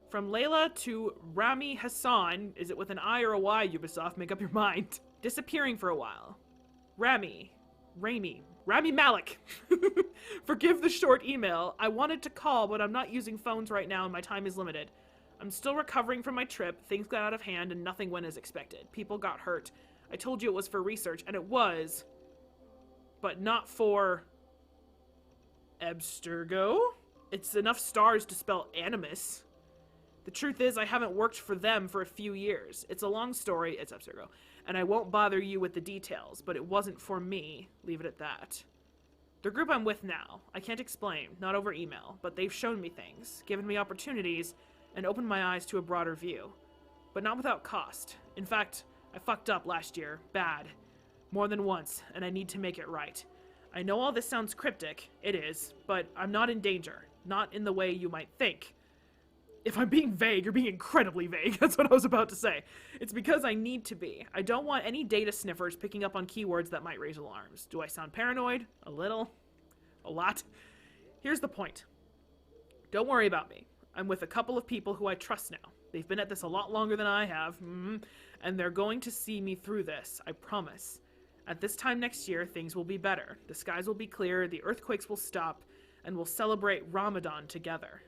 From Layla to Rami Hassan, is it with an I or a Y, Ubisoft? Make up your mind. Disappearing for a while. Rami Malik. Forgive the short email. I wanted to call, but I'm not using phones right now and my time is limited. I'm still recovering from my trip. Things got out of hand and nothing went as expected. People got hurt. I told you it was for research, and it was. But not for... Abstergo? It's enough stars to spell animus. The truth is, I haven't worked for them for a few years. It's a long story, it's Abstergo, and I won't bother you with the details, but it wasn't for me. Leave it at that. The group I'm with now, I can't explain, not over email, but they've shown me things, given me opportunities, and opened my eyes to a broader view. But not without cost. In fact, I fucked up last year, bad. More than once, and I need to make it right. I know all this sounds cryptic, it is, but I'm not in danger, not in the way you might think. If I'm being vague, you're being incredibly vague, that's what I was about to say. It's because I need to be. I don't want any data sniffers picking up on keywords that might raise alarms. Do I sound paranoid? A little? A lot? Here's the point. Don't worry about me. I'm with a couple of people who I trust now. They've been at this a lot longer than I have, and they're going to see me through this, I promise. At this time next year, things will be better. The skies will be clear, the earthquakes will stop, and we'll celebrate Ramadan together.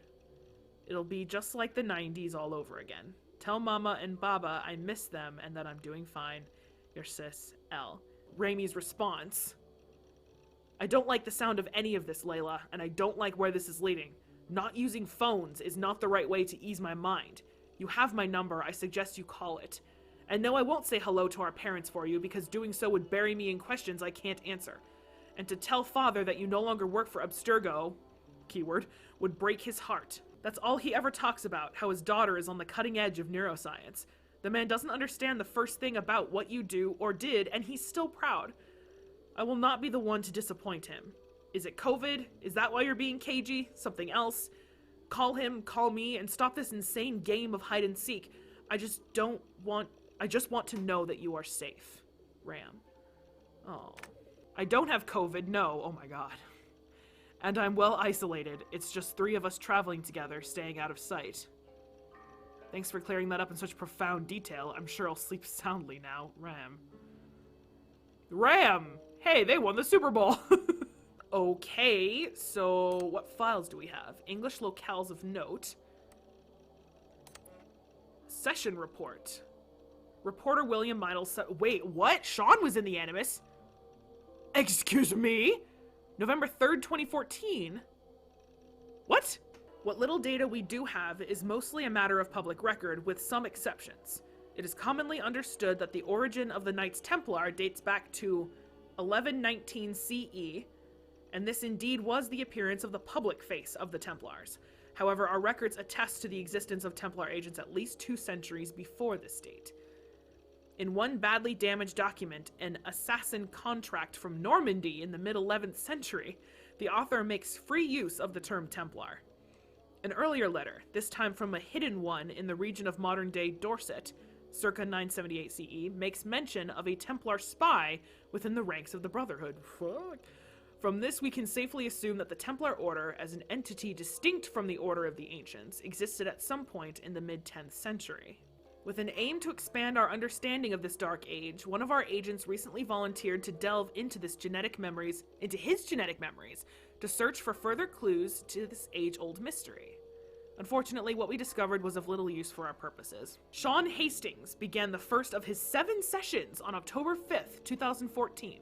It'll be just like the 90s all over again. Tell Mama and Baba I miss them and that I'm doing fine. Your sis, L. Raimi's response. I don't like the sound of any of this, Layla, and I don't like where this is leading. Not using phones is not the right way to ease my mind. You have my number, I suggest you call it. And no, I won't say hello to our parents for you, because doing so would bury me in questions I can't answer. And to tell Father that you no longer work for Abstergo, keyword, would break his heart. That's all he ever talks about, how his daughter is on the cutting edge of neuroscience. The man doesn't understand the first thing about what you do or did, and he's still proud. I will not be the one to disappoint him. Is it COVID? Is that why you're being cagey? Something else? Call him, call me, and stop this insane game of hide and seek. I just want to know that you are safe. Ram. Oh. I don't have COVID, no, oh my god. And I'm well isolated. It's just 3 of us traveling together, staying out of sight. Thanks for clearing that up in such profound detail. I'm sure I'll sleep soundly now. Ram. Ram! Hey, they won the Super Bowl! Okay, so what files do we have? English locales of note. Session report. Reporter William Meidel said, wait, what? Sean was in the Animus? Excuse me? November 3rd, 2014? What? What little data we do have is mostly a matter of public record, with some exceptions. It is commonly understood that the origin of the Knights Templar dates back to 1119 CE, and this indeed was the appearance of the public face of the Templars. However, our records attest to the existence of Templar agents at least 2 centuries before this date. In one badly damaged document, an assassin contract from Normandy in the mid-11th century, the author makes free use of the term Templar. An earlier letter, this time from a hidden one in the region of modern-day Dorset, circa 978 CE, makes mention of a Templar spy within the ranks of the Brotherhood. Fuck. From this, we can safely assume that the Templar Order, as an entity distinct from the Order of the Ancients, existed at some point in the mid-10th century. With an aim to expand our understanding of this dark age, one of our agents recently volunteered to delve into his genetic memories, to search for further clues to this age-old mystery. Unfortunately, what we discovered was of little use for our purposes. Sean Hastings began the first of his 7 sessions on October 5th, 2014.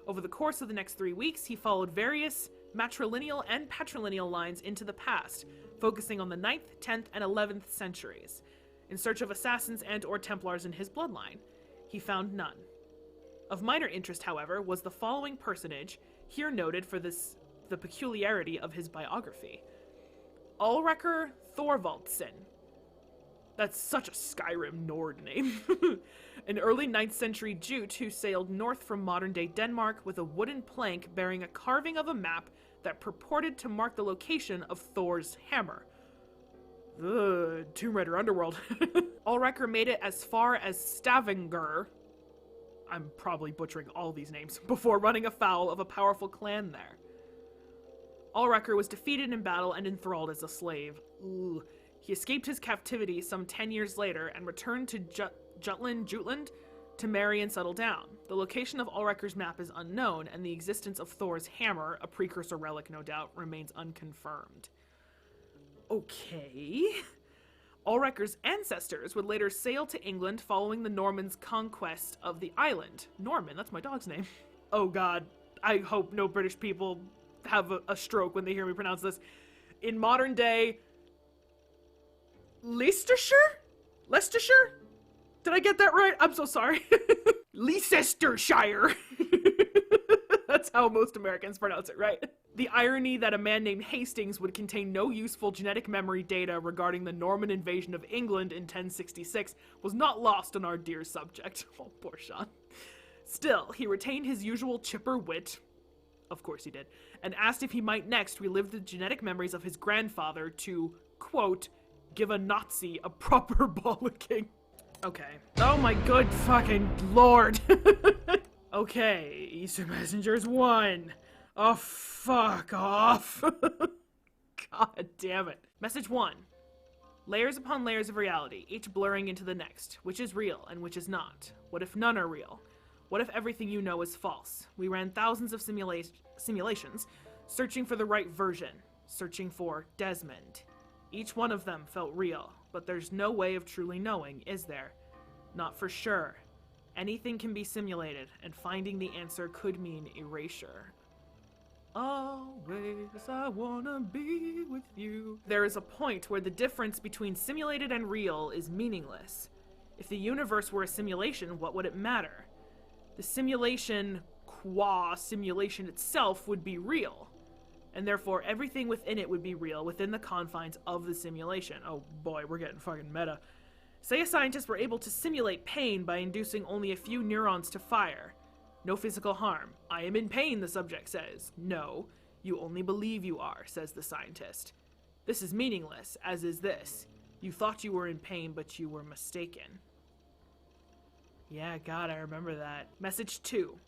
Over the course of the next 3 weeks, he followed various matrilineal and patrilineal lines into the past, focusing on the 9th, 10th, and 11th centuries, in search of assassins and or Templars in his bloodline. He found none. Of minor interest, however, was the following personage, here noted for the peculiarity of his biography. Ulriker Thorvaldsen. That's such a Skyrim Nord name. An early 9th century Jute who sailed north from modern-day Denmark with a wooden plank bearing a carving of a map that purported to mark the location of Thor's hammer. Ugh, Tomb Raider Underworld. Ulriker made it as far as Stavanger, I'm probably butchering all these names, before running afoul of a powerful clan there. Ulriker was defeated in battle and enthralled as a slave. Ooh. He escaped his captivity some 10 years later and returned to Jutland to marry and settle down. The location of Ulrich's map is unknown, and the existence of Thor's hammer, a precursor relic no doubt, remains unconfirmed. Okay. Ulrich's ancestors would later sail to England following the Normans' conquest of the island. Norman, that's my dog's name. Oh god, I hope no British people have a stroke when they hear me pronounce this. In modern day, Leicestershire? Leicestershire? Did I get that right? I'm so sorry. Leicestershire. That's how most Americans pronounce it, right? The irony that a man named Hastings would contain no useful genetic memory data regarding the Norman invasion of England in 1066 was not lost on our dear subject. Oh, poor Sean. Still, he retained his usual chipper wit, of course he did, and asked if he might next relive the genetic memories of his grandfather to, quote, give a Nazi a proper bollocking. Okay. Oh my good fucking lord. Okay, Eastern Messengers 1. Oh, fuck off. God damn it. Message 1. Layers upon layers of reality, each blurring into the next. Which is real and which is not? What if none are real? What if everything you know is false? We ran thousands of simulations, searching for the right version, searching for Desmond. Each one of them felt real, but there's no way of truly knowing, is there? Not for sure. Anything can be simulated, and finding the answer could mean erasure. Always I wanna be with you. There is a point where the difference between simulated and real is meaningless. If the universe were a simulation, what would it matter? The simulation, qua simulation itself, would be real. And therefore, everything within it would be real within the confines of the simulation. Oh boy, we're getting fucking meta. Say a scientist were able to simulate pain by inducing only a few neurons to fire. No physical harm. I am in pain, the subject says. No, you only believe you are, says the scientist. This is meaningless, as is this. You thought you were in pain, but you were mistaken. Yeah, God, I remember that. Message 2.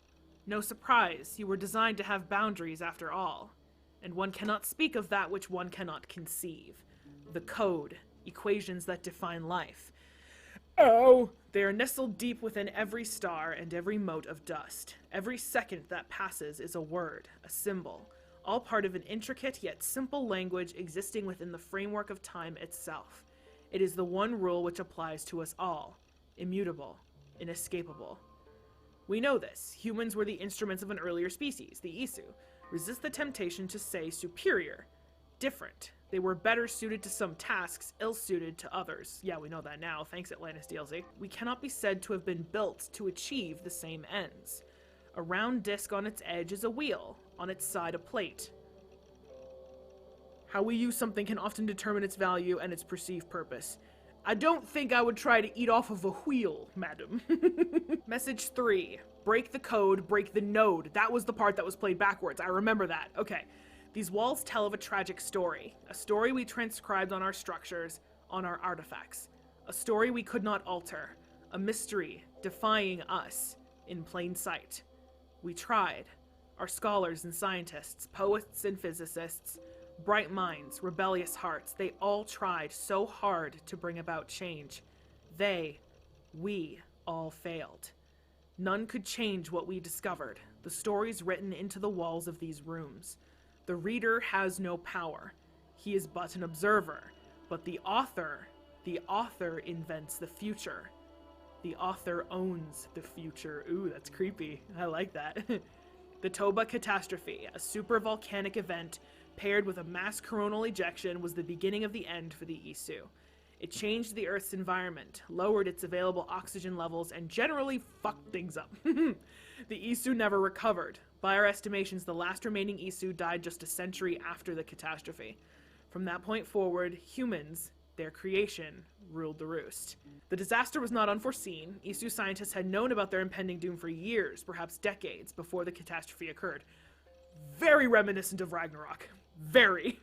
No surprise, you were designed to have boundaries after all. And one cannot speak of that which one cannot conceive. The code, equations that define life. Oh! They are nestled deep within every star and every mote of dust. Every second that passes is a word, a symbol, all part of an intricate yet simple language existing within the framework of time itself. It is the one rule which applies to us all. Immutable. Inescapable. We know this. Humans were the instruments of an earlier species, the Isu. Resist the temptation to say superior. Different. They were better suited to some tasks, ill-suited to others. Yeah, we know that now, thanks Atlantis DLC. We cannot be said to have been built to achieve the same ends. A round disc on its edge is a wheel, on its side a plate. How we use something can often determine its value and its perceived purpose. I don't think I would try to eat off of a wheel, madam. Message 3. Break the code, break the node. That was the part that was played backwards. I remember that. Okay. These walls tell of a tragic story. A story we transcribed on our structures, on our artifacts. A story we could not alter. A mystery defying us in plain sight. We tried. Our scholars and scientists, poets and physicists, bright minds, rebellious hearts, they all tried so hard to bring about change. We all failed. None could change what we discovered, the stories written into the walls of these rooms. The reader has no power. He is but an observer. But the author invents the future. The author owns the future. Ooh, that's creepy. I like that. The Toba catastrophe, a supervolcanic event paired with a mass coronal ejection, was the beginning of the end for the Isu. It changed the Earth's environment, lowered its available oxygen levels, and generally fucked things up. The Isu never recovered. By our estimations, the last remaining Isu died just a century after the catastrophe. From that point forward, humans, their creation, ruled the roost. The disaster was not unforeseen. Isu scientists had known about their impending doom for years, perhaps decades, before the catastrophe occurred. Very reminiscent of Ragnarok. Very.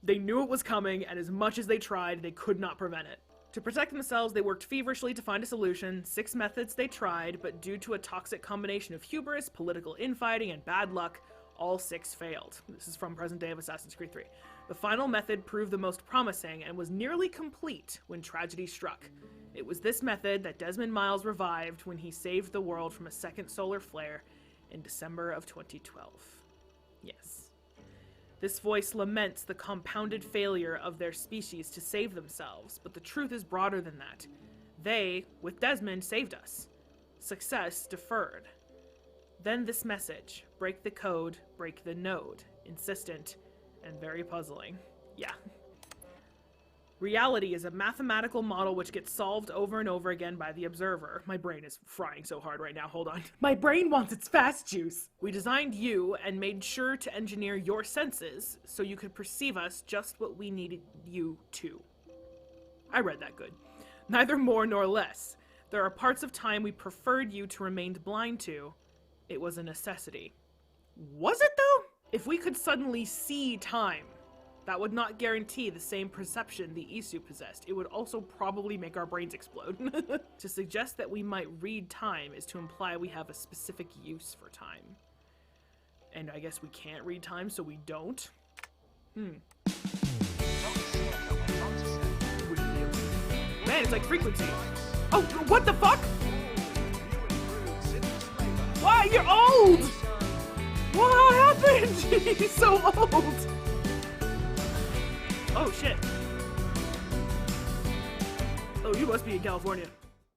They knew it was coming, and as much as they tried, they could not prevent it. To protect themselves, they worked feverishly to find a solution. 6 methods they tried, but due to a toxic combination of hubris, political infighting, and bad luck, all 6 failed. This is from present day of Assassin's Creed 3. The final method proved the most promising and was nearly complete when tragedy struck. It was this method that Desmond Miles revived when he saved the world from a second solar flare in December of 2012. Yes. This voice laments the compounded failure of their species to save themselves, but the truth is broader than that. They, with Desmond, saved us. Success deferred. Then this message: break the code, break the node. Insistent and very puzzling. Yeah. Reality is a mathematical model which gets solved over and over again by the observer. My brain is frying so hard right now, hold on. My brain wants its fast juice. We designed you and made sure to engineer your senses so you could perceive us just what we needed you to. I read that good. Neither more nor less. There are parts of time we preferred you to remain blind to. It was a necessity. Was it though? If we could suddenly see time, that would not guarantee the same perception the Isu possessed. It would also probably make our brains explode. To suggest that we might read time is to imply we have a specific use for time. And I guess we can't read time, so we don't? Man, it's like frequency. Oh, what the fuck? Why? You're old! What happened? He's so old! Oh shit. Oh, you must be in California.